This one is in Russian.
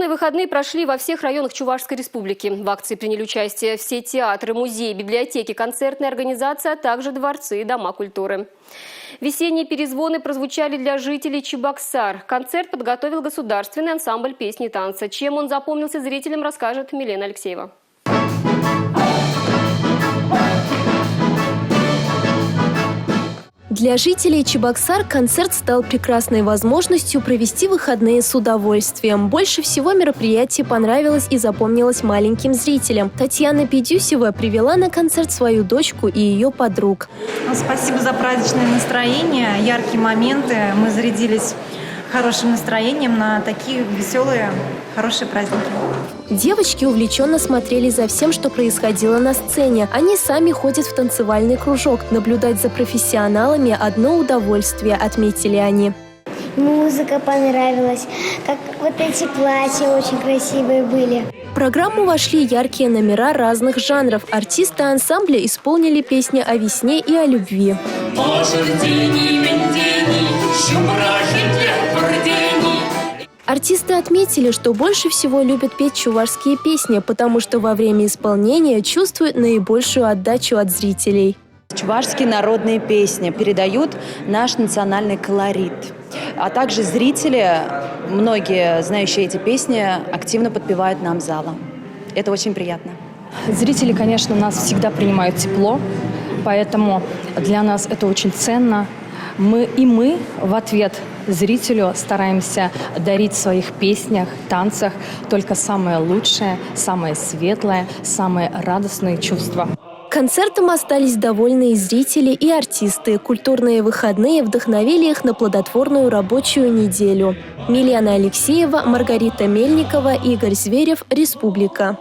Культурные выходные прошли во всех районах Чувашской республики. В акции приняли участие все театры, музеи, библиотеки, концертные организации, а также дворцы и дома культуры. Весенние перезвоны прозвучали для жителей Чебоксар. Концерт подготовил государственный ансамбль песни и танца. Чем он запомнился зрителям, расскажет Милена Алексеева. Для жителей Чебоксар концерт стал прекрасной возможностью провести выходные с удовольствием. Больше всего мероприятие понравилось и запомнилось маленьким зрителям. Татьяна Педюсева привела на концерт свою дочку и ее подруг. Спасибо за праздничное настроение, яркие моменты. Мы зарядились хорошим настроением на такие веселые, хорошие праздники. Девочки увлеченно смотрели за всем, что происходило на сцене. Они сами ходят в танцевальный кружок. Наблюдать за профессионалами – одно удовольствие, отметили они. Музыка понравилась, как вот эти платья очень красивые были. В программу вошли яркие номера разных жанров. Артисты ансамбля исполнили песни о весне и о любви. Артисты отметили, что больше всего любят петь чувашские песни, потому что во время исполнения чувствуют наибольшую отдачу от зрителей. Чувашские народные песни передают наш национальный колорит. А также зрители, многие знающие эти песни, активно подпевают нам зала. Это очень приятно. Зрители, конечно, нас всегда принимают тепло, поэтому для нас это очень ценно. Мы в ответ зрителю стараемся дарить в своих песнях, танцах только самое лучшее, самое светлое, самые радостные чувства. Концертом остались довольны и зрители, и артисты. Культурные выходные вдохновили их на плодотворную рабочую неделю. Милена Алексеева, Маргарита Мельникова, Игорь Зверев, Республика.